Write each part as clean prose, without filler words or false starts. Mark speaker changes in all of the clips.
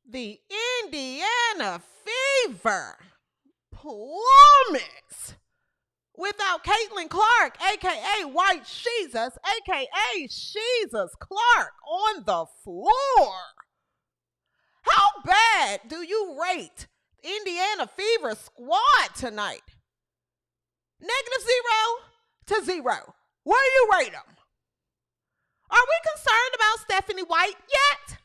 Speaker 1: The Indiana fever plummets without Caitlin Clark, a.k.a. White Jesus, a.k.a. Jesus Clark, on the floor. How bad do you rate Indiana Fever squad tonight? -0 to 0. Where do you rate them? Are we concerned about Stephanie White yet?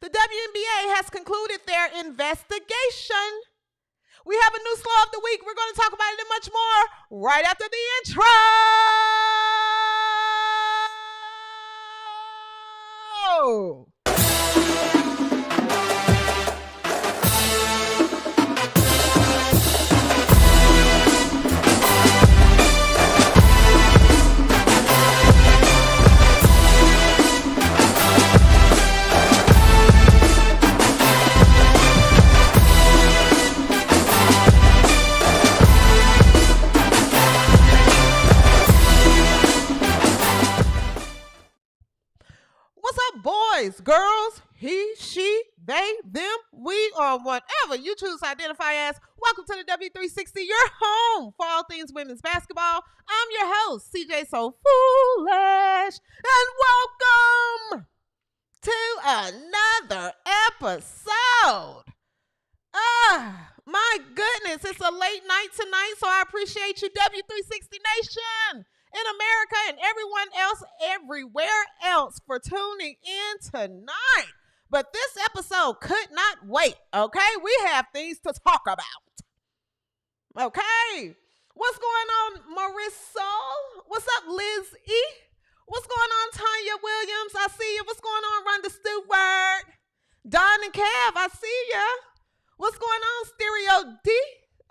Speaker 1: The WNBA has concluded their investigation. We have a new Slow of the Week. We're going to talk about it and much more right after the intro. What's up, boys, girls, he, she, they, them, we, or whatever you choose to identify as? Welcome to the W360, your home for all things women's basketball. I'm your host, CJSoFoolish, and welcome to another episode. My goodness, it's a late night tonight, so I appreciate you, W360 Nation in America and everyone else everywhere else for tuning in tonight. But this episode could not wait, okay? We have things to talk about, okay? What's going on, Marisol? What's up, Liz E? What's going on, Tanya Williams? I see you. What's going on, Rhonda Stewart? Don and Kev, I see ya. What's going on, Stereo D?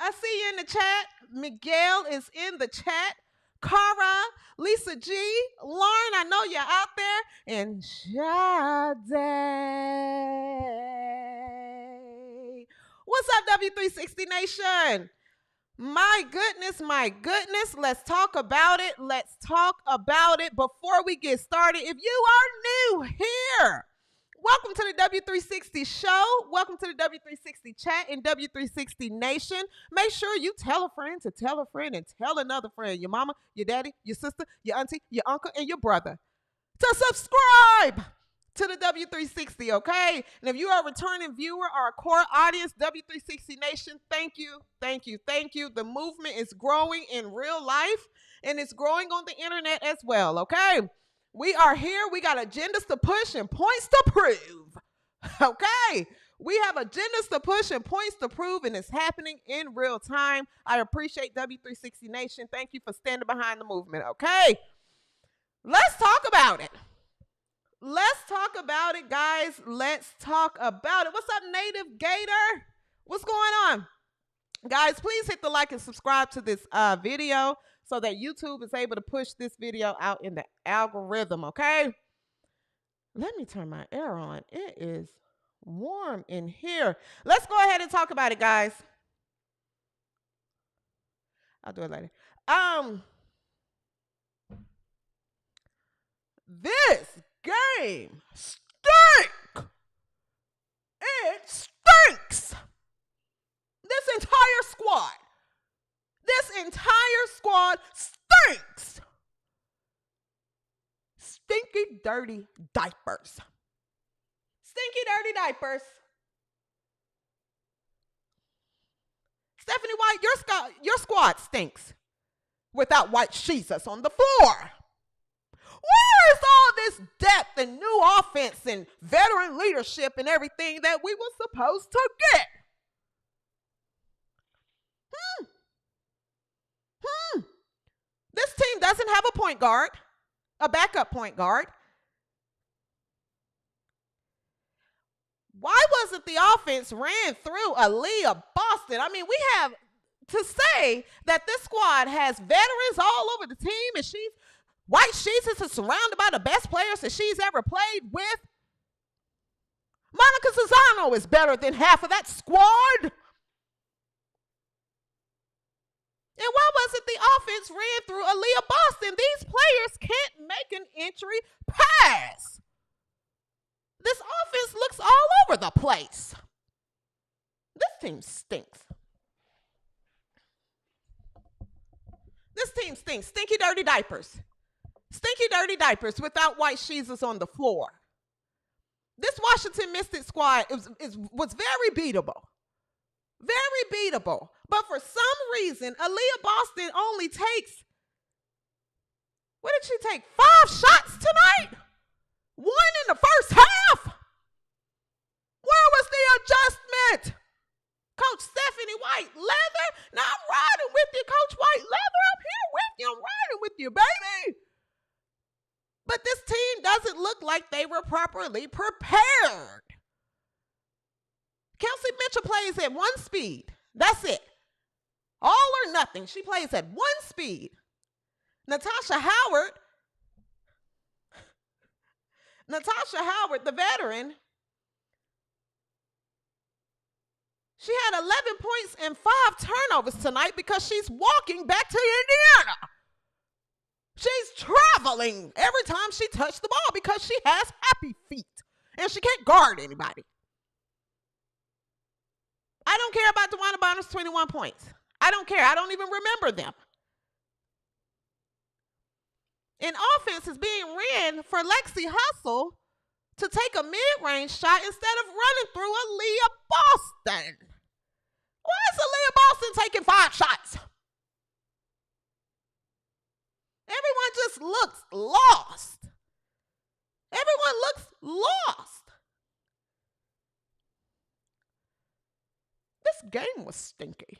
Speaker 1: I see you in the chat. Miguel is in the chat. Cara, Lisa G, Lauren, I know you're out there, and Sade. What's up, W360 Nation? My goodness, let's talk about it. Before we get started, if you are new here, welcome to the W360 Show. Welcome to the W360 Chat and W360 Nation. Make sure you tell a friend to tell a friend and tell another friend, your mama, your daddy, your sister, your auntie, your uncle, and your brother, to subscribe to the W360, okay? And if you are a returning viewer or a core audience, W360 Nation, thank you. The movement is growing in real life, and it's growing on the internet as well, okay? We are here. We got agendas to push and points to prove. Okay. We have agendas to push and points to prove, and it's happening in real time. I appreciate W360 Nation. Thank you for standing behind the movement. Okay. Let's talk about it. Guys. Let's talk about it. What's up, Native Gator? What's going on? Guys, please hit the like and subscribe to this video, so that YouTube is able to push this video out in the algorithm, okay? Let me turn my air on. It is warm in here. Let's go ahead and talk about it, guys. I'll do it later. This game stinks. It stinks. This entire squad stinks. Stinky, dirty diapers. Stephanie White, your squad stinks without White Jesus on the floor. Where is all this depth and new offense and veteran leadership and everything that we were supposed to get? This team doesn't have a point guard, a backup point guard. Why wasn't the offense ran through Aaliyah Boston? I mean, we have to say that this squad has veterans all over the team, and White Jesus is surrounded by the best players that she's ever played with. Monica Cesano is better than half of that squad. And why wasn't the offense ran through Aaliyah Boston? These players can't make an entry pass. This offense looks all over the place. This team stinks. This team stinks. Stinky, dirty diapers. Stinky, dirty diapers without white Jesus on the floor. This Washington Mystics squad was very beatable. Very beatable. But for some reason, Aaliyah Boston only takes, what did she take? 5 shots tonight? 1 in the first half? Where was the adjustment? Coach Stephanie White Leather? Now I'm riding with you, Coach White Leather. I'm here with you. I'm riding with you, baby. But this team doesn't look like they were properly prepared. Kelsey Mitchell plays at 1 speed. That's it. All or nothing. She plays at 1 speed. Natasha Howard, the veteran, she had 11 points and 5 turnovers tonight because she's walking back to Indiana. She's traveling every time she touched the ball because she has happy feet and she can't guard anybody. I don't care about DeWanna Bonner's 21 points. I don't care. I don't even remember them. And offense is being ran for Lexi Hustle to take a mid-range shot instead of running through Aaliyah Boston. Why is Aaliyah Boston taking 5 shots? Everyone just looks lost. Everyone looks lost. This game was stinky.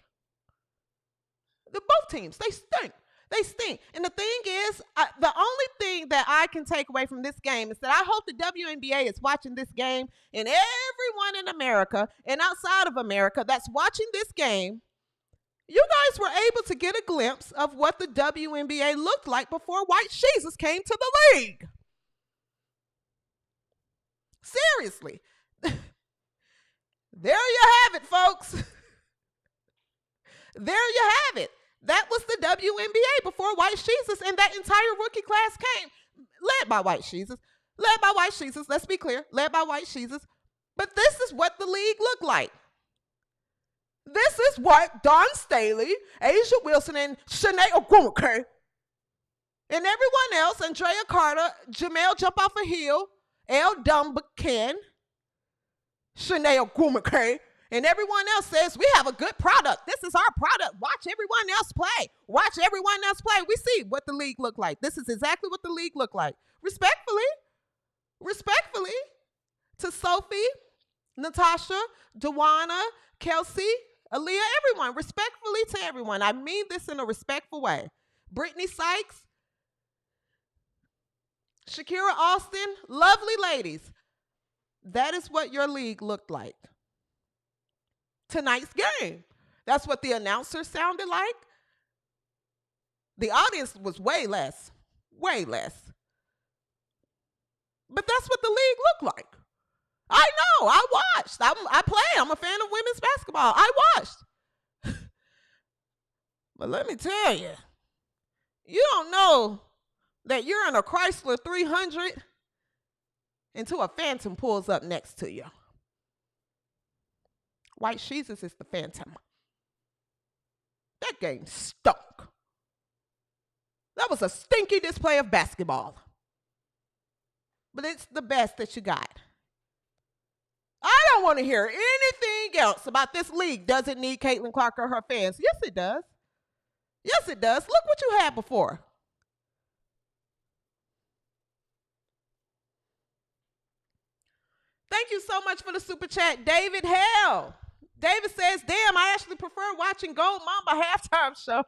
Speaker 1: Both teams, they stink. They stink. And the thing is, the only thing that I can take away from this game is that I hope the WNBA is watching this game, and everyone in America and outside of America that's watching this game, you guys were able to get a glimpse of what the WNBA looked like before White Jesus came to the league. Seriously. There you have it, folks. There you have it. That was the WNBA before White Jesus, and that entire rookie class came, led by White Jesus. Led by White Jesus, let's be clear, led by White Jesus. But this is what the league looked like. This is what Dawn Staley, Asia Wilson, and Shanae Ogwumike, and everyone else, Andrea Carter, Jamel Jump Off a Hill, Elle Dumbakin, Shanae Ogwumike, and everyone else says, we have a good product. This is our product. Watch everyone else play. Watch everyone else play. We see what the league looked like. This is exactly what the league looked like. Respectfully, to Sophie, Natasha, DeWanna, Kelsey, Aaliyah, everyone, respectfully to everyone. I mean this in a respectful way. Brittany Sykes, Shakira Austin, lovely ladies. That is what your league looked like. Tonight's game. That's what the announcers sounded like. The audience was way less. Way less. But that's what the league looked like. I know. I watched. I play. I'm a fan of women's basketball. I watched. But let me tell you, you don't know that you're in a Chrysler 300 until a Phantom pulls up next to you. White Jesus is the Phantom. That game stunk. That was a stinky display of basketball. But it's the best that you got. I don't want to hear anything else about this league doesn't need Caitlin Clark or her fans. Yes, it does. Yes, it does. Look what you had before. Thank you so much for the super chat, David Hell. David says, damn, I actually prefer watching Gold Mamba halftime show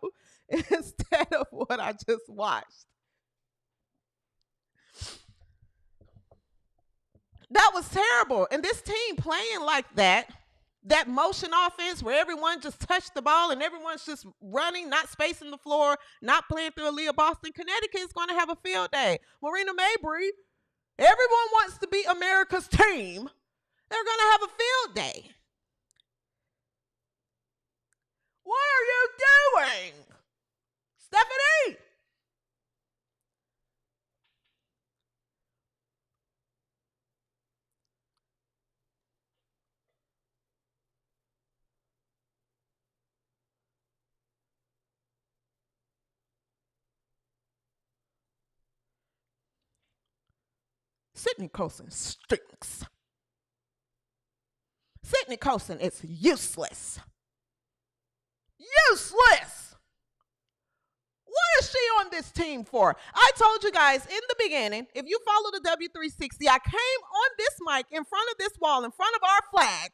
Speaker 1: instead of what I just watched. That was terrible. And this team playing like that motion offense where everyone just touched the ball and everyone's just running, not spacing the floor, not playing through Aaliyah Boston, Connecticut is going to have a field day. Marina Mabry, everyone wants to be America's team. They're going to have a field day. What are you doing, Stephanie? Sydney Colson stinks. Sydney Colson is useless. Useless. What is she on this team for? I told you guys in the beginning, if you follow the W360, I came on this mic in front of this wall, in front of our flag,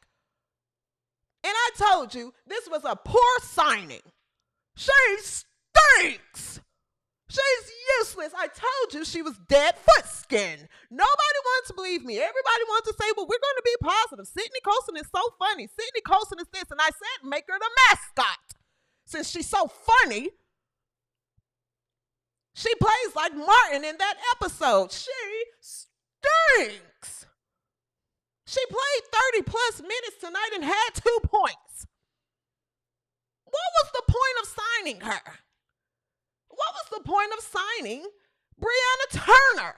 Speaker 1: and I told you this was a poor signing. She stinks. She's useless. I told you she was dead foot skin. Nobody wanted to believe me. Everybody wanted to say, well, we're going to be positive. Sydney Colson is so funny. Sydney Colson is this. And I said, make her the mascot. Since she's so funny, she plays like Martin in that episode. She stinks. She played 30 plus minutes tonight and had 2 points. What was the point of signing her? What was the point of signing Brianna Turner?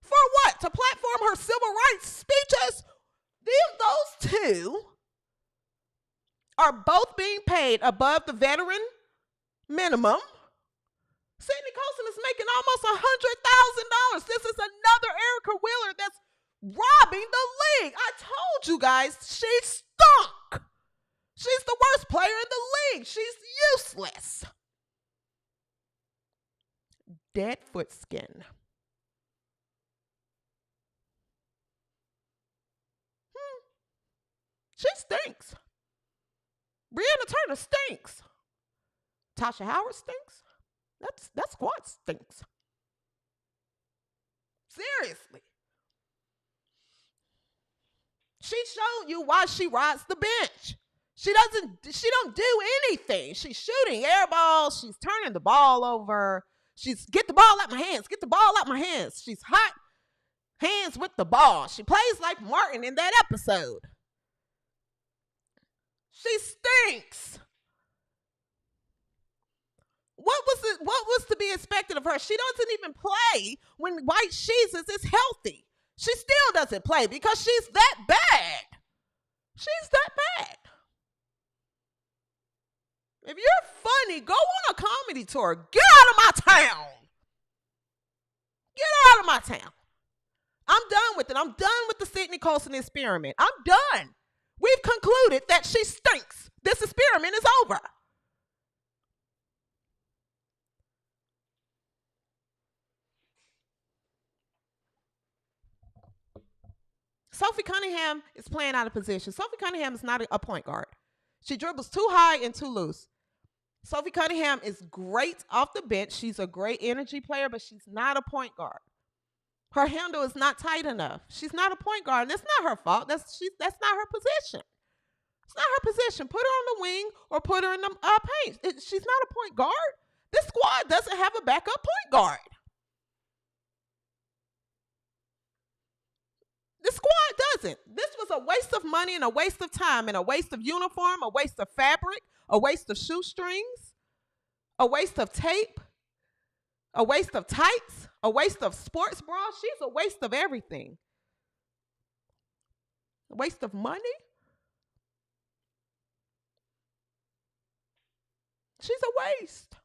Speaker 1: For what? To platform her civil rights speeches? Those two are both being paid above the veteran minimum. Sydney Colson is making almost $100,000. This is another Erica Wheeler that's robbing the league. I told you guys she stunk. She's the worst player in the league. She's useless. Dead foot skin. She stinks. Brianna Turner stinks. Tasha Howard stinks. That squad stinks. Seriously. She showed you why she rides the bench. She don't do anything. She's shooting air balls. She's turning the ball over. She's get the ball out my hands. Get the ball out my hands. She's hot hands with the ball. She plays like Martin in that episode. She stinks. What was to be expected of her? She doesn't even play when White Jesus is healthy. She still doesn't play because she's that bad. She's that bad. If you're funny, go on a comedy tour. Get out of my town. Get out of my town. I'm done with it. I'm done with the Sydney Colson experiment. I'm done. We've concluded that she stinks. This experiment is over. Sophie Cunningham is playing out of position. Sophie Cunningham is not a point guard. She dribbles too high and too loose. Sophie Cunningham is great off the bench. She's a great energy player, but she's not a point guard. Her handle is not tight enough. She's not a point guard. That's not her fault. That's not her position. It's not her position. Put her on the wing or put her in the paint. She's not a point guard. This squad doesn't have a backup point guard. This squad doesn't. This was a waste of money and a waste of time and a waste of uniform, a waste of fabric, a waste of shoestrings, a waste of tape, a waste of tights, a waste of sports bras. She's a waste of everything. A waste of money. She's a waste.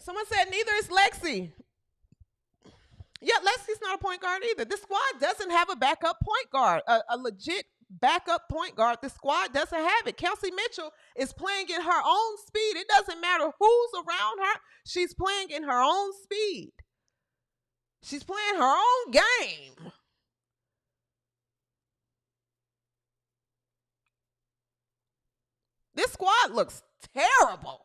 Speaker 1: Someone said neither is Lexi. Yeah, Lexi's not a point guard either. This squad doesn't have a backup point guard, a legit backup point guard. The squad doesn't have it. Kelsey Mitchell is playing in her own speed. It doesn't matter who's around her. She's playing in her own speed. She's playing her own game. This squad looks terrible.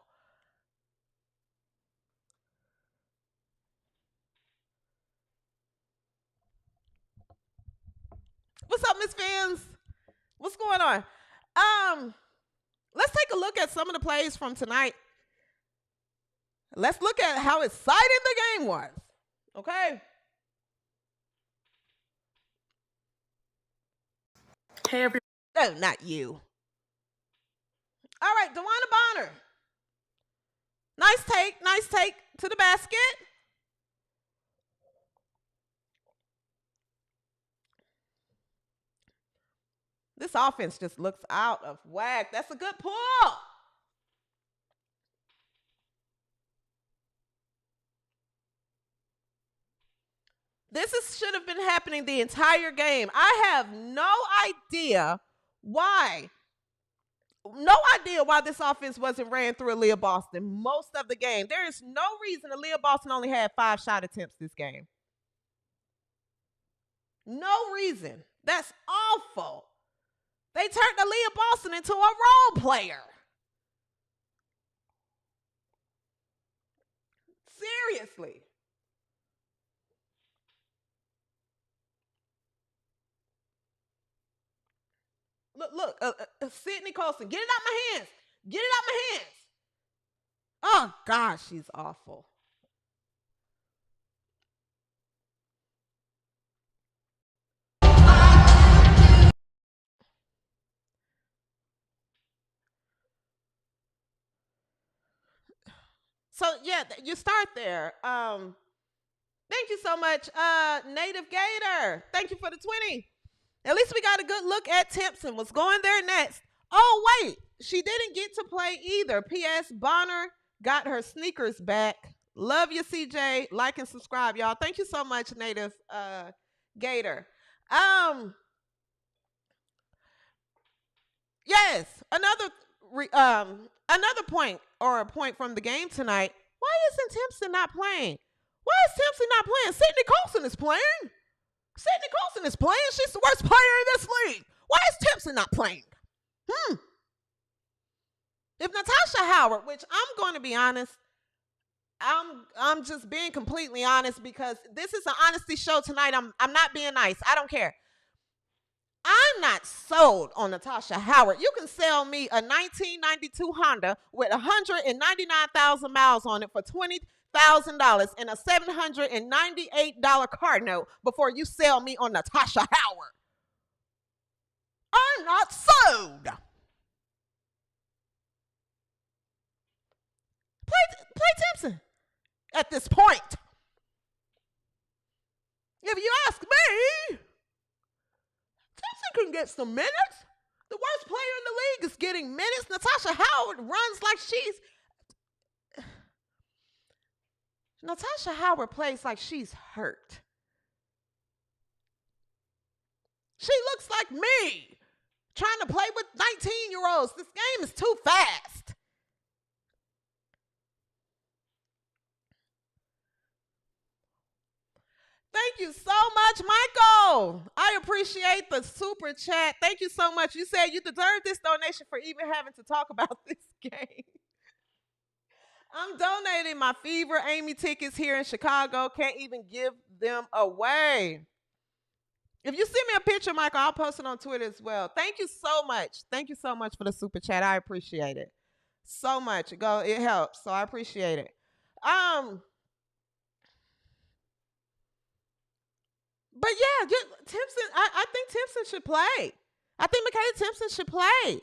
Speaker 1: What's up, Miss Fans? What's going on? Let's take a look at some of the plays from tonight. Let's look at how exciting the game was. Okay.
Speaker 2: Hey, everybody.
Speaker 1: Oh, not you. All right, DeWanna Bonner. Nice take to the basket. This offense just looks out of whack. That's a good pull. Should have been happening the entire game. I have no idea why. No idea why this offense wasn't ran through Aaliyah Boston most of the game. There is no reason Aaliyah Boston only had 5 shot attempts this game. No reason. That's awful. They turned Aaliyah Boston into a role player. Seriously. Look, Sydney Colson, get it out my hands. Get it out my hands. Oh, gosh, she's awful. So, yeah, you start there. Thank you so much, Native Gator. Thank you for the 20. At least we got a good look at Timpson. What's going there next? Oh, wait. She didn't get to play either. P.S. Bonner got her sneakers back. Love you, CJ. Like and subscribe, y'all. Thank you so much, Native Gator. Yes, another point or a point from the game tonight. Why isn't Timpson not playing? Why is Timpson not playing? Sydney Colson is playing. Sydney Colson is playing. She's the worst player in this league. Why is Timpson not playing? If Natasha Howard, which I'm going to be honest, I'm just being completely honest because this is an honesty show tonight. I'm not being nice. I don't care. I'm not sold on Natasha Howard. You can sell me a 1992 Honda with 199,000 miles on it for $20,000 and a $798 car note before you sell me on Natasha Howard. I'm not sold. Play Timpson at this point. If you ask me, Timpson can get some minutes. The worst player in the league is getting minutes. Natasha Howard runs like Natasha Howard plays like she's hurt. She looks like me trying to play with 19-year-olds. This game is too fast. Thank you so much, Michael. I appreciate the super chat. Thank you so much. You said you deserve this donation for even having to talk about this game. I'm donating my Fever Amy tickets here in Chicago. Can't even give them away. If you send me a picture, Michael, I'll post it on Twitter as well. Thank you so much. Thank you so much for the super chat. I appreciate it so much. It helps. So I appreciate it. But yeah, Timpson, I think Timpson should play. I think Michaela Timpson should play.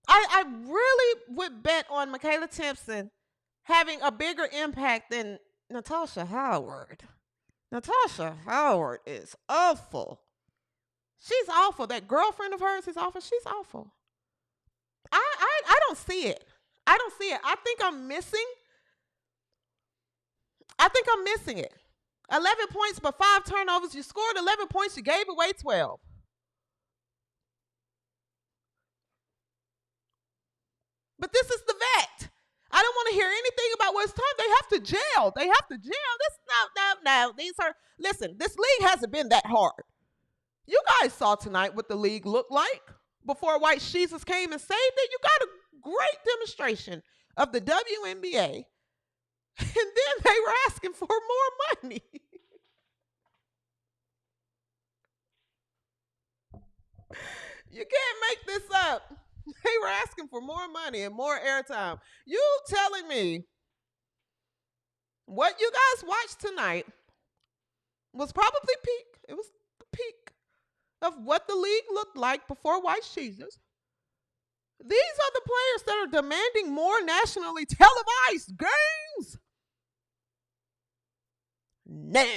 Speaker 1: I really would bet on Michaela Timpson having a bigger impact than Natasha Howard. Natasha Howard is awful. She's awful. That girlfriend of hers is awful. She's awful. I don't see it. I don't see it. I think I'm missing it. 11 points, but 5 turnovers. You scored 11 points. You gave away 12. But this is the vet. I don't want to hear anything about what's time. They have to jail. They have to jail. No. These are, listen, this league hasn't been that hard. You guys saw tonight what the league looked like before White Jesus came and saved it. You got a great demonstration of the WNBA. And then they were asking for more money. You can't make this up. They were asking for more money and more airtime. You telling me what you guys watched tonight was probably peak. It was the peak of what the league looked like before White Jesus. These are the players that are demanding more nationally televised games. No.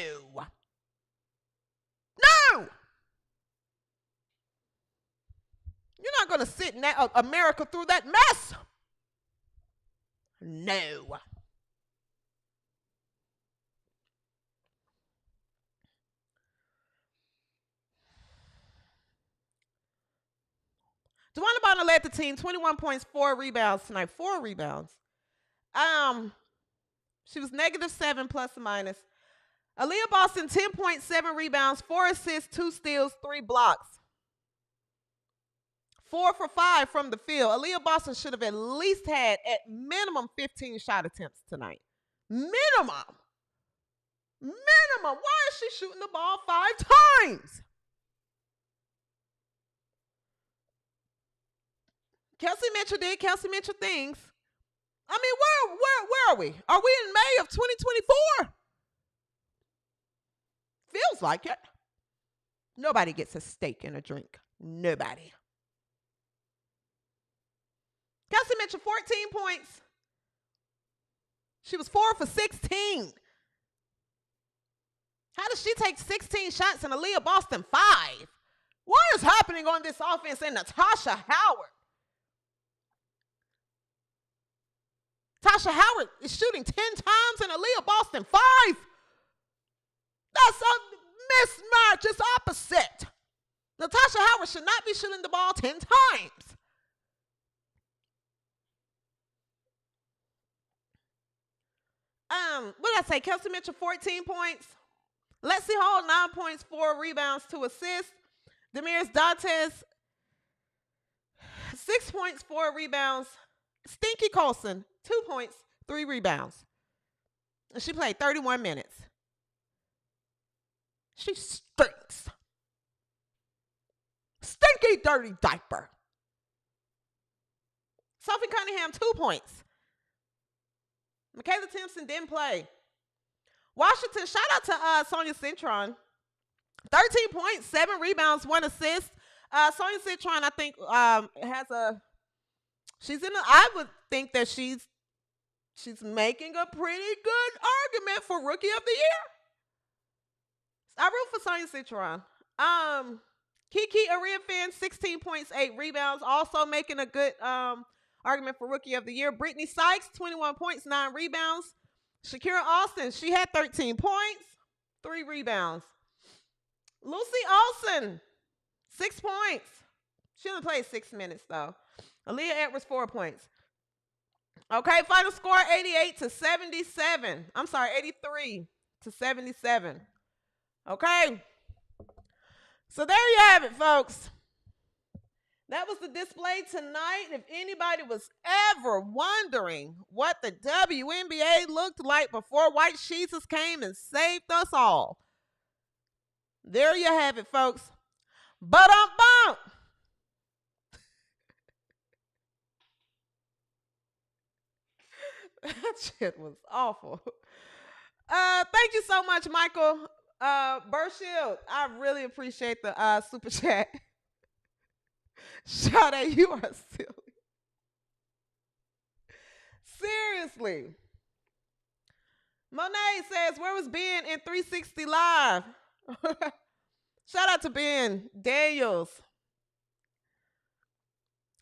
Speaker 1: You're not going to sit America through that mess. No. DeWanda Bonner led the team, 21 points, 4 rebounds tonight. 4 rebounds. She was -7 plus or minus. Aaliyah Boston, 10.7 rebounds, 4 assists, 2 steals, 3 blocks. 4 for 5 from the field. Aaliyah Boston should have at least had at minimum 15 shot attempts tonight. Minimum. Why is she shooting the ball 5 times? Kelsey Mitchell did Kelsey Mitchell things. I mean, where are we? Are we in May of 2024? Feels like it. Nobody gets a steak and a drink. Nobody. Kelsey Mitchell, 14 points. She was 4 for 16. How does she take 16 shots and Aaliyah Boston 5? What is happening on this offense and Natasha Howard? Tasha Howard is shooting 10 times and Aaliyah Boston 5. That's a mismatch. It's opposite. Natasha Howard should not be shooting the ball 10 times. What did I say? Kelsey Mitchell, 14 points. Lexi Hall, 9 points, 4 rebounds, 2 assists. Demiris Dantes, 6 points, 4 rebounds. Stinky Colson, 2 points, 3 rebounds. And she played 31 minutes. She stinks. Stinky dirty diaper. Sophie Cunningham, 2 points. Michaela Timpson didn't play. Washington, shout out to Sonia Citron. 13 points, 7 rebounds, 1 assist. Sonia Citron, I think, I would think that she's making a pretty good argument for Rookie of the Year. I root for Sonia Citron. Kiki Ariafin, 16 points, 8 rebounds, also making a good argument for Rookie of the Year. Brittany Sykes, 21 points, 9 rebounds. Shakira Austin, she had 13 points, 3 rebounds. Lucy Olsen, 6 points. She only played 6 minutes, though. Aaliyah Edwards, 4 points. Okay, final score, 88-77. I'm sorry, 83-77. Okay. So there you have it, folks. That was the display tonight. If anybody was ever wondering what the WNBA looked like before White Jesus came and saved us all, there you have it, folks. Ba-dum-bum. That shit was awful. Thank you so much, Michael Burshield. I really appreciate the super chat. Sade, you are silly. Seriously. Monet says, where was Ben in 360 Live? Shout out to Ben Daniels.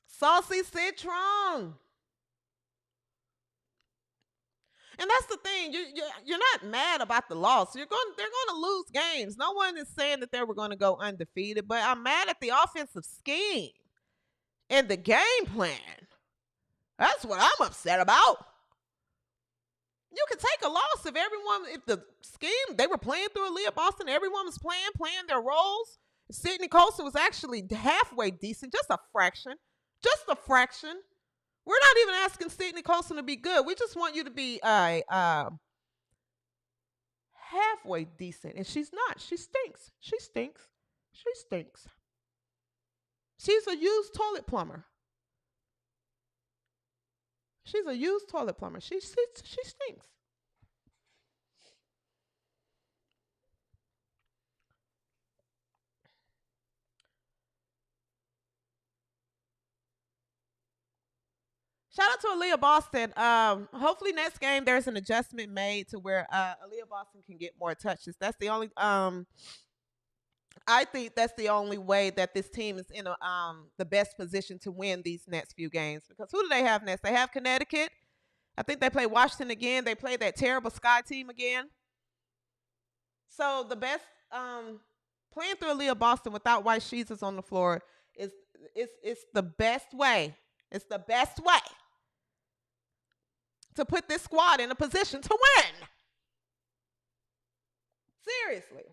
Speaker 1: Saucy Citron. And that's the thing. You're not mad about the loss. They're going to lose games. No one is saying that they were going to go undefeated, but I'm mad at the offensive scheme and the game plan. That's what I'm upset about. You could take a loss if the scheme, they were playing through Aaliyah Boston, everyone was playing their roles. Sydney Colson was actually halfway decent, just a fraction. We're not even asking Sydney Colson to be good. We just want you to be halfway decent. And she's not. She stinks. She's a used toilet plumber. She stinks. Shout out to Aaliyah Boston. Hopefully next game there's an adjustment made to where Aaliyah Boston can get more touches. That's the only I think that's the only way that this team is in the best position to win these next few games. Because who do they have next? They have Connecticut. I think they play Washington again. They play that terrible Sky team again. So the best playing through Aaliyah Boston without White Jesus on the floor is the best way. It's the best way to put this squad in a position to win. Seriously.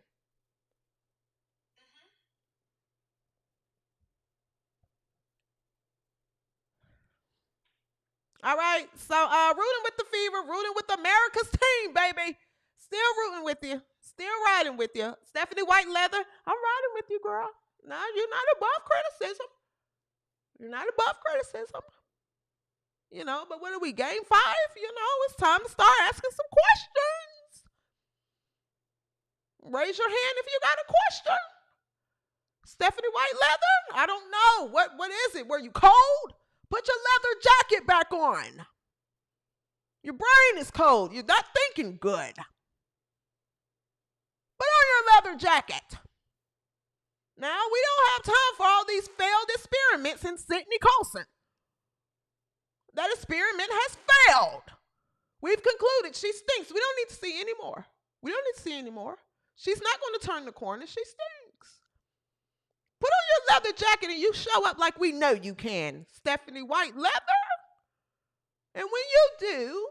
Speaker 1: All right. So rooting with the Fever, rooting with America's team, baby. Still rooting with you. Still riding with you. Stephanie White Leather, I'm riding with you, girl. No, you're not above criticism. You're not above criticism. You know, but what are we, game 5? You know, it's time to start asking some questions. Raise your hand if you got a question. Stephanie White Leather? I don't know. What is it? Were you cold? Put your leather jacket back on. Your brain is cold. You're not thinking good. Put on your leather jacket. Now, we don't have time for all these failed experiments in Sydney Colson. That experiment has failed. We've concluded she stinks. We don't need to see any more. We don't need to see any more. She's not going to turn the corner. She stinks. Put on your leather jacket and you show up like we know you can, Stephanie White Leather. And when you do,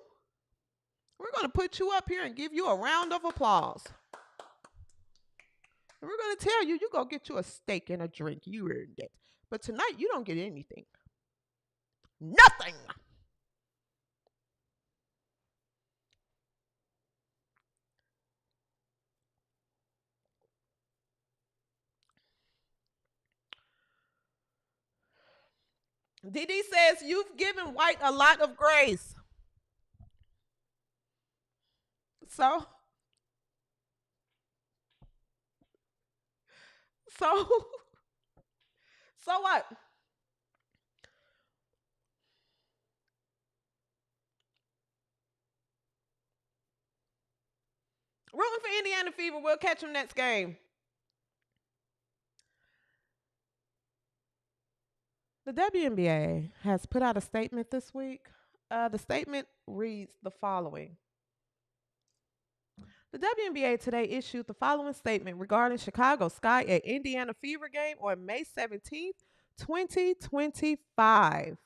Speaker 1: we're going to put you up here and give you a round of applause. And we're going to tell you, you go get you a steak and a drink. You earned it. But tonight, you don't get anything. Nothing. DD says, you've given White a lot of grace. So what? Rooting for Indiana Fever. We'll catch them next game. The WNBA has put out a statement this week. The statement reads the following. The WNBA today issued the following statement regarding Chicago Sky at Indiana Fever game on May 17th, 2025.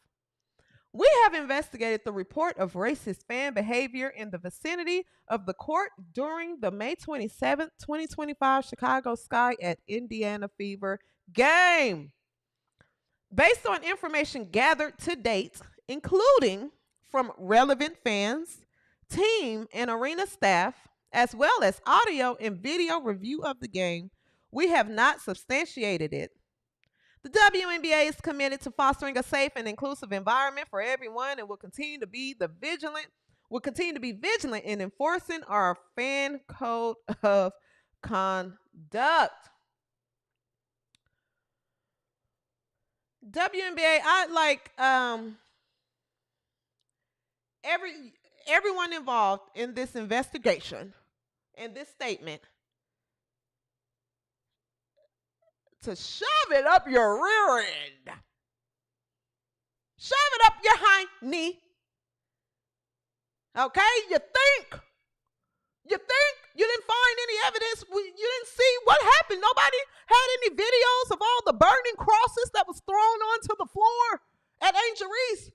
Speaker 1: We have investigated the report of racist fan behavior in the vicinity of the court during the May 27th, 2025 Chicago Sky at Indiana Fever game. Based on information gathered to date, including from relevant fans, team, and arena staff, as well as audio and video review of the game, we have not substantiated it. The WNBA is committed to fostering a safe and inclusive environment for everyone and will continue to be vigilant in enforcing our fan code of conduct. WNBA, I like everyone involved in this investigation and this statement to shove it up your rear end. Shove it up your hind knee. Okay? You think you didn't find any evidence. You didn't see what happened. Nobody had any videos of all the burning crosses that was thrown onto the floor at Angel Reese.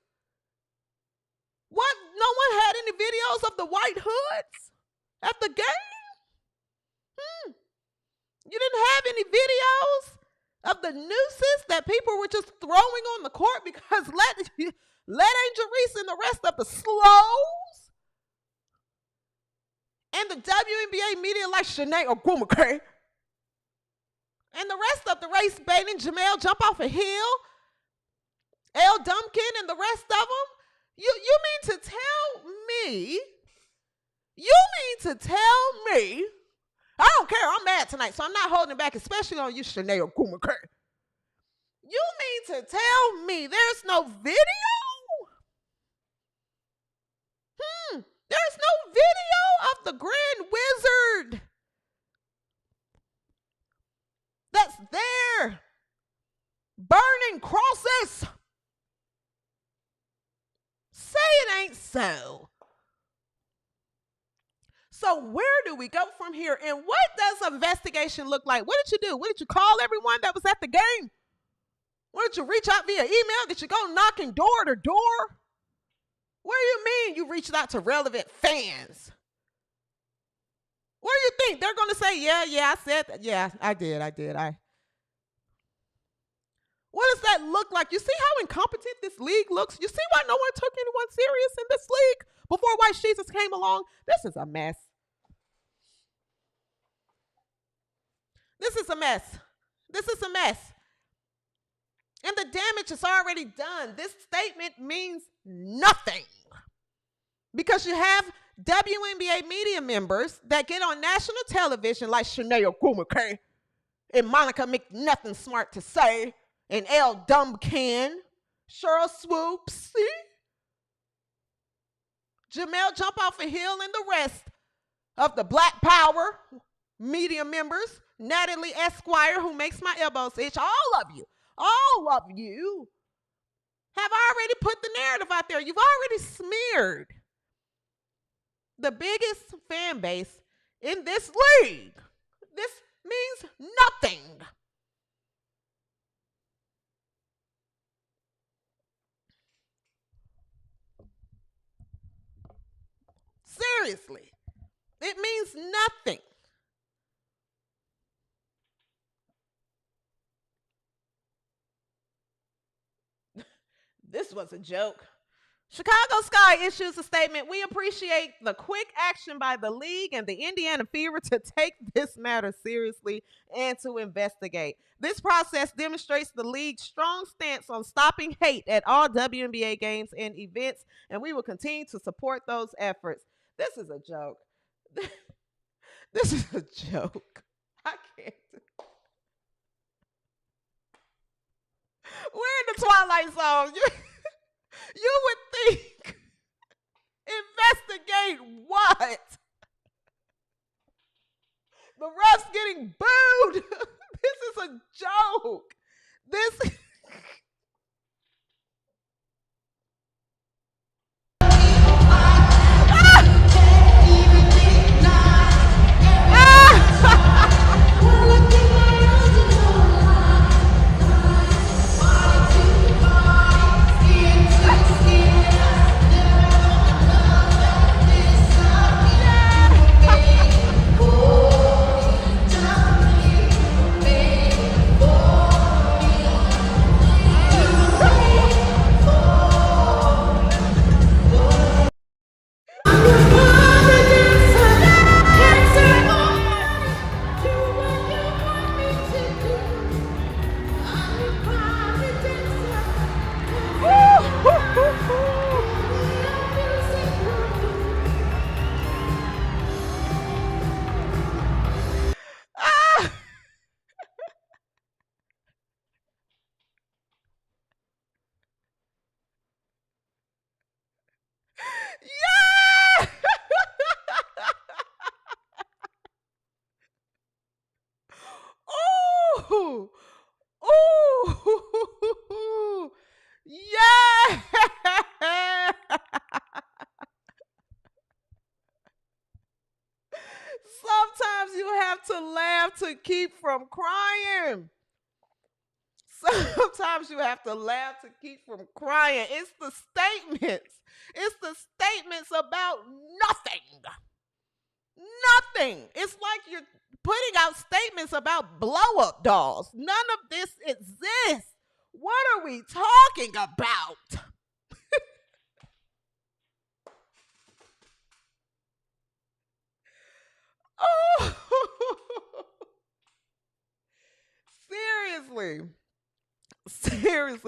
Speaker 1: What? No one had any videos of the white hoods at the game? You didn't have any videos of the nooses that people were just throwing on the court because let Angel Reese and the rest of the slows and the WNBA media like Shanae Ogwumike and the rest of the race baiting Jamel jump off a hill, L. Dumpkin and the rest of them. You mean to tell me, I don't care, I'm mad tonight, so I'm not holding it back, especially on you, Shanae Ogwumike. You mean to tell me there's no video? There's no video of the Grand Wizard. so. So where do we go from here? And what does investigation look like? What did you do? What did you call everyone that was at the game? What did you reach out via email? Did you go knocking door to door? What do you mean you reached out to relevant fans? What do you think? They're going to say, yeah, I said that. Yeah, I did. What does that look like? You see how incompetent this league looks? You see why no one took anyone serious in this league before White Jesus came along? This is a mess. This is a mess. And the damage is already done. This statement means nothing. Because you have WNBA media members that get on national television like Shanae Ogwumike and Monica McNothing Smart to Say and Elle Dumbcan, Cheryl Swoops, Jamel Jump Off a Hill, and the rest of the Black Power media members, Natalie Esquire, who makes my elbows itch, all of you have already put the narrative out there. You've already smeared the biggest fan base in this league. This means nothing. Seriously, it means nothing. This was a joke. Chicago Sky issues a statement. We appreciate the quick action by the league and the Indiana Fever to take this matter seriously and to investigate. This process demonstrates the league's strong stance on stopping hate at all WNBA games and events, and we will continue to support those efforts. This is a joke. This is a joke. I can't. We're in the Twilight Zone. You would think. Investigate what? The refs getting booed. This is a joke. This. Yeah! Ooh! Ooh! Yeah! Sometimes you have to laugh to keep from crying. Sometimes you have to laugh to keep from crying. It's the statements. It's the statements about nothing. Nothing. It's like you're putting out statements about blow-up dolls. None of this exists. What are we talking about? Oh, seriously,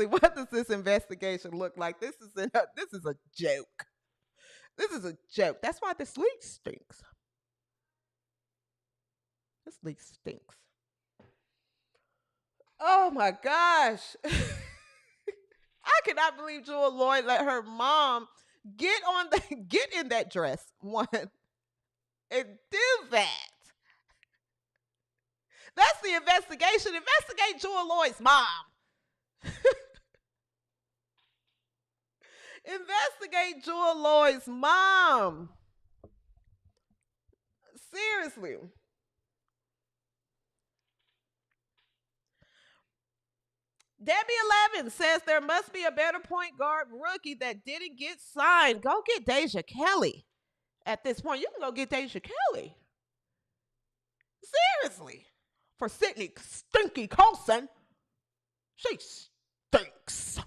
Speaker 1: what does this investigation look like? This is a joke. This is a joke. That's why this league stinks. This league stinks. Oh my gosh. I cannot believe Jewel Lloyd let her mom get in that dress one and do that. That's the investigation. Investigate Jewel Lloyd's mom. Investigate Investigate Jewel Lloyd's mom. Seriously. Debbie 11 says there must be a better point guard rookie that didn't get signed. Go get Deja Kelly. At this point, you can go get Deja Kelly. Seriously. For Sydney Stinky Colson. She stinks.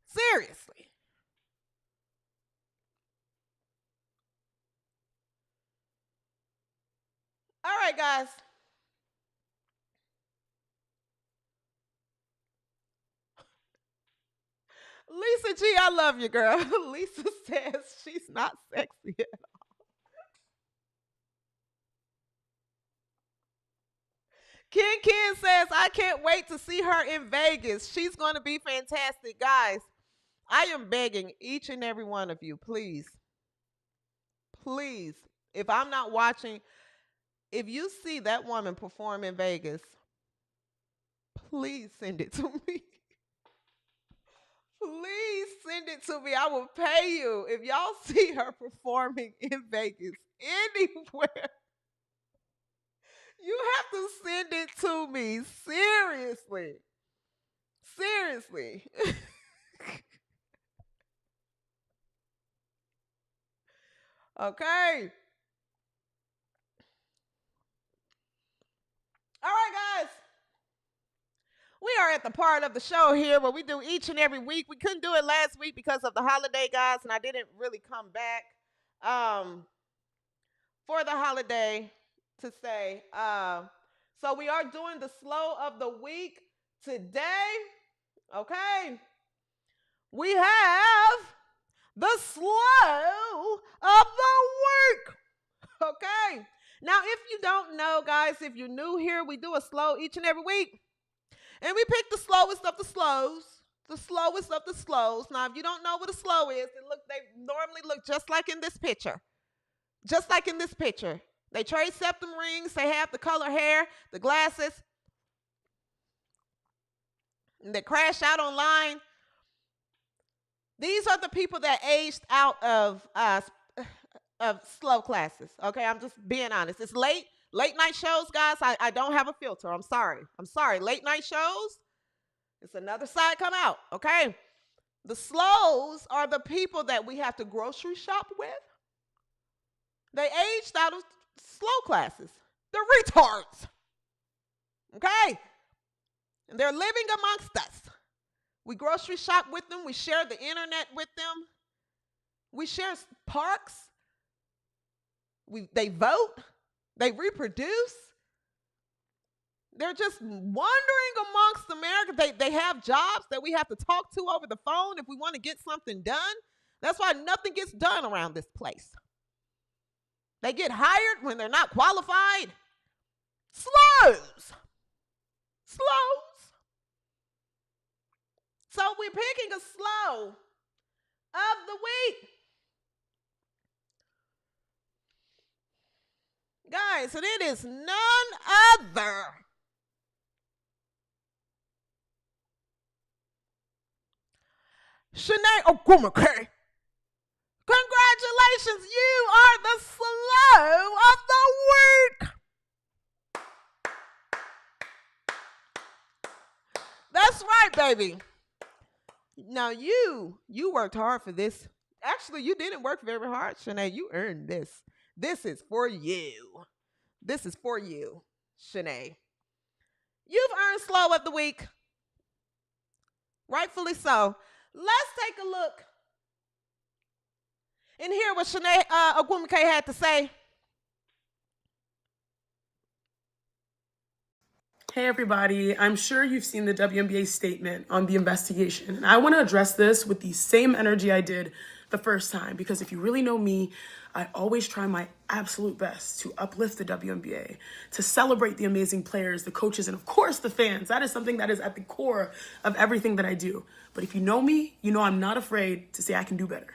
Speaker 1: Seriously. All right, guys. Lisa G, I love you, girl. Lisa says she's not sexy at all. Ken says, I can't wait to see her in Vegas. She's going to be fantastic. Guys, I am begging each and every one of you, please, please, if I'm not watching, if you see that woman perform in Vegas, please send it to me. Please send it to me. I will pay you. If y'all see her performing in Vegas anywhere, you have to send it to me. Seriously. Seriously. Okay. All right, guys. We are at the part of the show here where we do each and every week. We couldn't do it last week because of the holiday, guys, and I didn't really come back for the holiday to say. So we are doing the slow of the week today. Okay. We have the slow of the week. Okay. Now, if you don't know, guys, if you're new here, we do a slow each and every week. And we pick the slowest of the slows. The slowest of the slows. Now, if you don't know what a slow is, they normally look just like in this picture. Just like in this picture. They trade septum rings. They have the color hair, the glasses. And they crash out online. These are the people that aged out of slow classes. Okay, I'm just being honest. It's late night shows, guys. I don't have a filter. I'm sorry. Late night shows, it's another side come out. Okay, the slows are the people that we have to grocery shop with. They aged out of slow classes. They're retards. Okay, and they're living amongst us. We grocery shop with them. We share the internet with them. We share parks. They vote. They reproduce. They're just wandering amongst America. They have jobs that we have to talk to over the phone if we want to get something done. That's why nothing gets done around this place. They get hired when they're not qualified. Slows. So we're picking a slow of the week. Guys, and it is none other Shanae Ogumake. Congratulations, you are the slow of the week. That's right, baby. Now you worked hard for this. Actually, you didn't work very hard, Shanae. You earned this. This is for you. This is for you, Shanae. You've earned slow of the week. Rightfully so. Let's take a look and hear what Shanae Ogumake had to say.
Speaker 2: Hey everybody, I'm sure you've seen the WNBA statement on the investigation, and I want to address this with the same energy I did the first time, because if you really know me, I always try my absolute best to uplift the WNBA, to celebrate the amazing players, the coaches, and of course the fans. That is something that is at the core of everything that I do. But if you know me, you know I'm not afraid to say I can do better.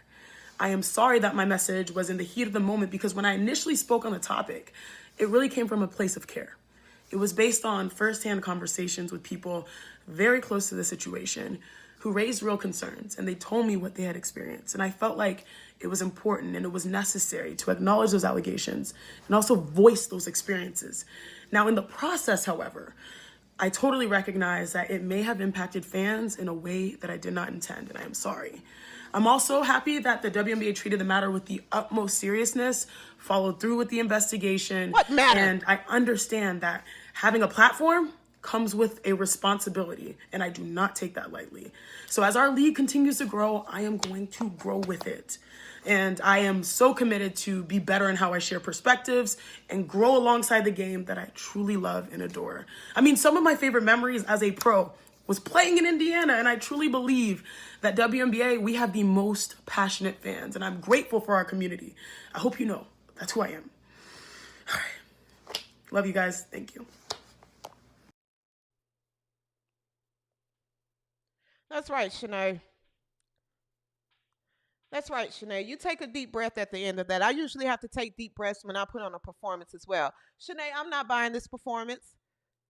Speaker 2: I am sorry that my message was in the heat of the moment, because when I initially spoke on the topic, it really came from a place of care. It was based on firsthand conversations with people very close to the situation who raised real concerns, and they told me what they had experienced. And I felt like it was important and it was necessary to acknowledge those allegations and also voice those experiences. Now, in the process, however, I totally recognize that it may have impacted fans in a way that I did not intend, and I am sorry. I'm also happy that the WNBA treated the matter with the utmost seriousness, followed through with the investigation.
Speaker 1: What matter?
Speaker 2: And I understand that having a platform comes with a responsibility, and I do not take that lightly. So as our league continues to grow, I am going to grow with it. And I am so committed to be better in how I share perspectives and grow alongside the game that I truly love and adore. I mean, some of my favorite memories as a pro was playing in Indiana, and I truly believe that WNBA, we have the most passionate fans, and I'm grateful for our community. I hope you know that's who I am. All right. Love you guys. Thank you.
Speaker 1: That's right, Shanae. That's right, Shanae. You take a deep breath at the end of that. I usually have to take deep breaths when I put on a performance as well. Shanae, I'm not buying this performance.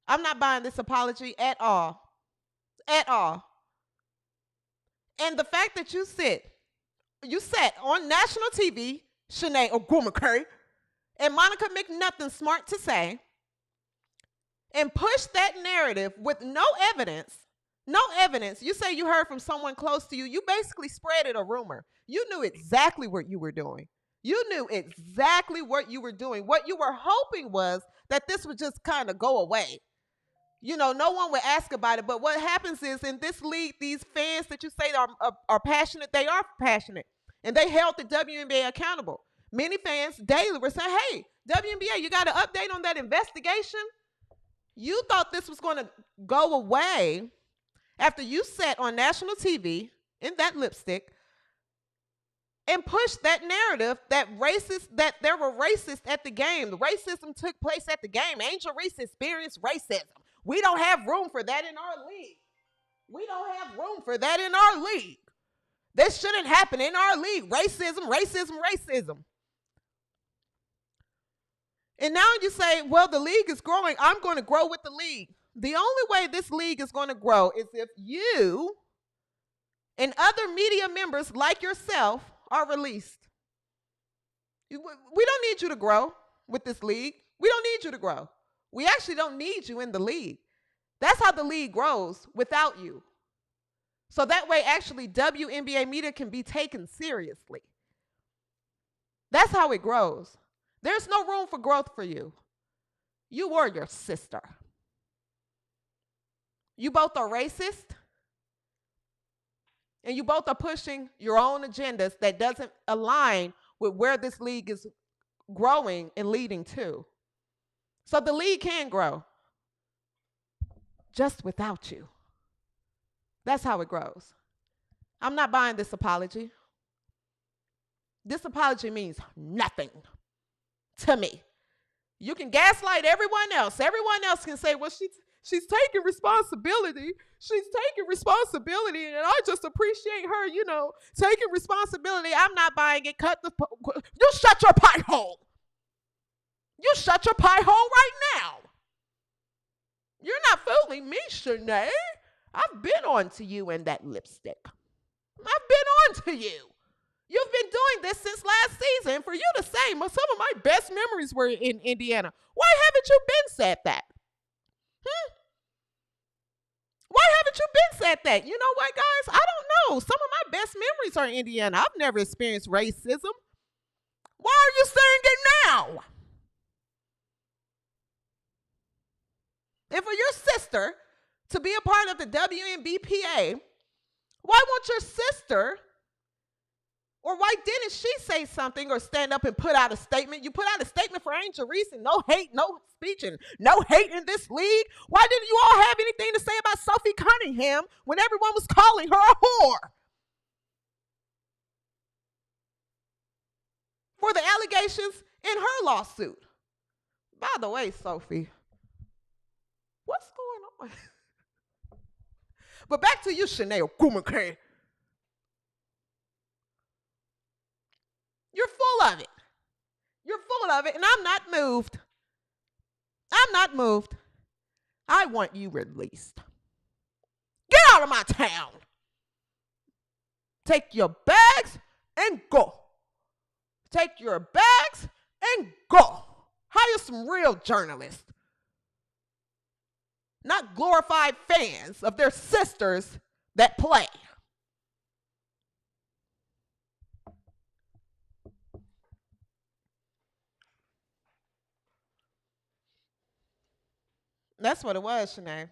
Speaker 1: I'm not buying this apology at all. At all. And the fact that you sat on national TV, Shanae Ogwumike, and Monica McNothing smart to say, and push that narrative with no evidence. No evidence. You say you heard from someone close to you. You basically spreaded a rumor. You knew exactly what you were doing. You knew exactly what you were doing. What you were hoping was that this would just kind of go away. You know, no one would ask about it. But what happens is in this league, these fans that you say are passionate, they are passionate. And they held the WNBA accountable. Many fans daily were saying, hey, WNBA, you got an update on that investigation? You thought this was going to go away after you sat on national TV in that lipstick and pushed that narrative that there were racists at the game. The racism took place at the game. Angel Reese experienced racism. We don't have room for that in our league. We don't have room for that in our league. This shouldn't happen in our league. Racism, racism, racism. And now you say, well, the league is growing. I'm going to grow with the league. The only way this league is going to grow is if you and other media members like yourself are released. We don't need you to grow with this league. We don't need you to grow. We actually don't need you in the league. That's how the league grows, without you. So that way, actually, WNBA media can be taken seriously. That's how it grows. There's no room for growth for you. You or your sister. You both are racist, and you both are pushing your own agendas that doesn't align with where this league is growing and leading to. So the league can grow, just without you. That's how it grows. I'm not buying this apology. This apology means nothing to me. You can gaslight everyone else. Everyone else can say, well, she's taking responsibility. She's taking responsibility, and I just appreciate her, taking responsibility. I'm not buying it. You shut your pie hole. You shut your pie hole right now. You're not fooling me, Shanae. I've been on to you in that lipstick. I've been on to you. You've been doing this since last season. For you to say, some of my best memories were in Indiana. Why haven't you been said that? Why haven't you been said that? You know what, guys? I don't know. Some of my best memories are in Indiana. I've never experienced racism. Why are you saying it now? And for your sister to be a part of the WNBPA, why won't your sister, or why didn't she say something or stand up and put out a statement? You put out a statement for Angel Reese and no hate, no speech, and no hate in this league. Why didn't you all have anything to say about Sophie Cunningham when everyone was calling her a whore? For the allegations in her lawsuit. By the way, Sophie, what's going on? But back to you, Shanae Ogwumike. You're full of it, and I'm not moved. I'm not moved. I want you released. Get out of my town. Take your bags and go. Take your bags and go. Hire some real journalists. Not glorified fans of their sisters that play. That's what it was, Shanae.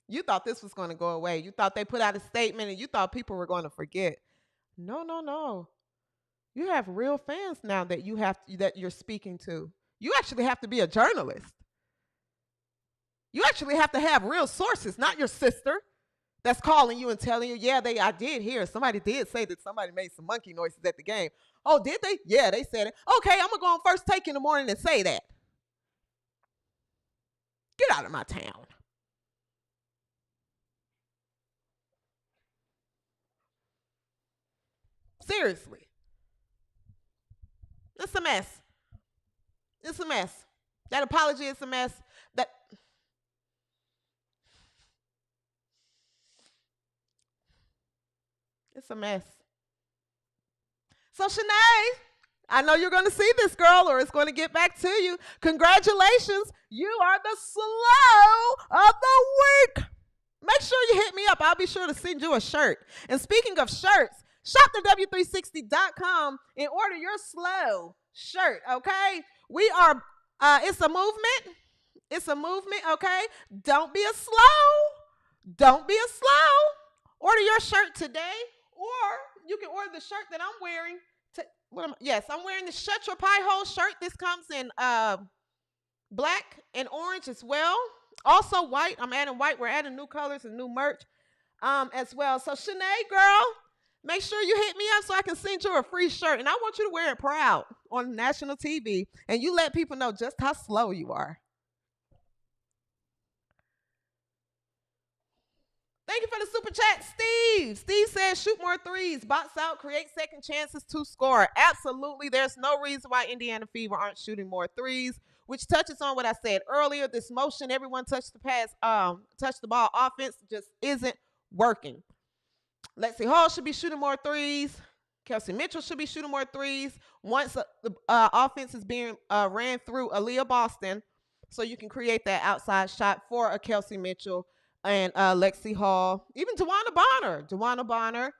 Speaker 1: You thought this was going to go away. You thought they put out a statement and you thought people were going to forget. No, no, no. You have real fans now that that you're speaking to. You actually have to be a journalist. You actually have to have real sources, not your sister that's calling you and telling you, yeah, I did hear. Somebody did say that somebody made some monkey noises at the game. Oh, did they? Yeah, they said it. Okay, I'm going to go on First Take in the morning and say that. Get out of my town. Seriously. It's a mess. It's a mess. That apology is a mess. It's a mess. So, Shanae, I know you're going to see this, girl, or it's going to get back to you. Congratulations. You are the slow of the week. Make sure you hit me up. I'll be sure to send you a shirt. And speaking of shirts, shop the W360.com and order your slow shirt, okay? We are, it's a movement. It's a movement, okay? Don't be a slow. Don't be a slow. Order your shirt today, or you can order the shirt that I'm wearing. Yes, I'm wearing the Shut Your Pie Hole shirt. This comes in black and orange as well. Also white. I'm adding white. We're adding new colors and new merch as well. So Shanae, girl, make sure you hit me up so I can send you a free shirt. And I want you to wear it proud on national TV. And you let people know just how slow you are. Thank you for the super chat, Steve. Steve says, shoot more threes, box out, create second chances to score. Absolutely. There's no reason why Indiana Fever aren't shooting more threes, which touches on what I said earlier. This motion, everyone touch the ball offense just isn't working. Lexi Hall should be shooting more threes. Kelsey Mitchell should be shooting more threes. Once the offense is being ran through Aaliyah Boston, so you can create that outside shot for a Kelsey Mitchell and Lexi Hall, even DeWanna Bonner,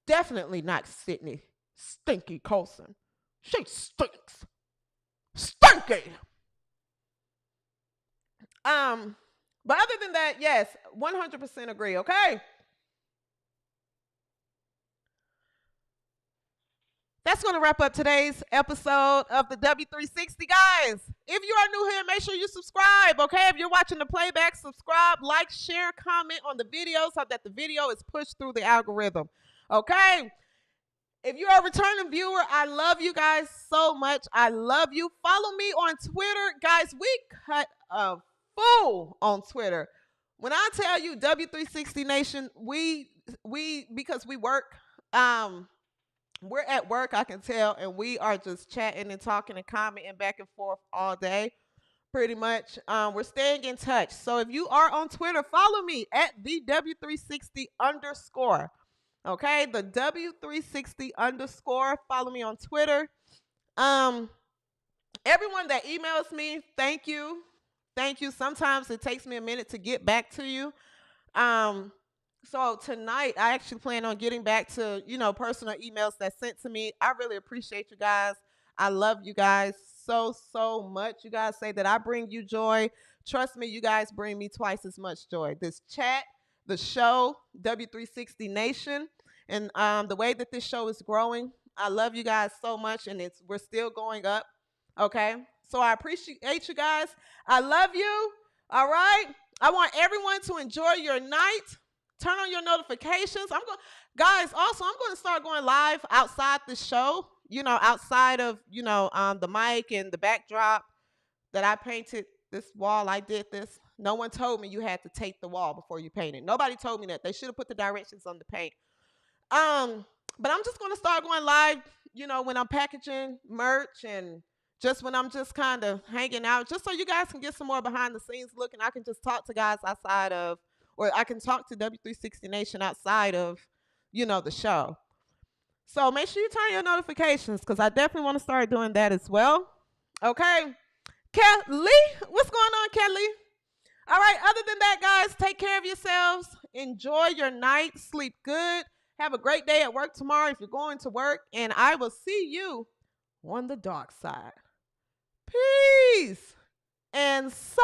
Speaker 1: definitely not Sydney Stinky Colson. She stinks. Stinky. But other than that, yes, 100% agree, okay? That's going to wrap up today's episode of the W360, guys. If you are new here, make sure you subscribe, okay? If you're watching the playback, subscribe, like, share, comment on the video so that the video is pushed through the algorithm, okay? If you're a returning viewer, I love you guys so much. I love you. Follow me on Twitter. Guys, we cut a fool on Twitter. When I tell you W360 Nation, because we work, we're at work, I can tell, and we are just chatting and talking and commenting back and forth all day, pretty much. We're staying in touch. So if you are on Twitter, follow me at the W360_. Okay, the W360_. Follow me on Twitter. Everyone that emails me, thank you. Thank you. Sometimes it takes me a minute to get back to you. So tonight, I actually plan on getting back to, personal emails that's sent to me. I really appreciate you guys. I love you guys so, so much. You guys say that I bring you joy. Trust me, you guys bring me twice as much joy. This chat, the show, W360 Nation, and the way that this show is growing, I love you guys so much, and we're still going up, okay? So I appreciate you guys. I love you, all right? I want everyone to enjoy your night. Turn on your notifications. Guys, also, I'm going to start going live outside the show, outside of, the mic and the backdrop that I painted this wall. I did this. No one told me you had to tape the wall before you paint it. Nobody told me that. They should have put the directions on the paint. But I'm just going to start going live, when I'm packaging merch and just when I'm just kind of hanging out, just so you guys can get some more behind the scenes look, and I can just talk to guys outside of, or I can talk to W360 Nation outside of, the show. So make sure you turn your notifications because I definitely want to start doing that as well. Okay. Kelly, what's going on, Kelly? All right. Other than that, guys, take care of yourselves. Enjoy your night. Sleep good. Have a great day at work tomorrow if you're going to work. And I will see you on the dark side. Peace and so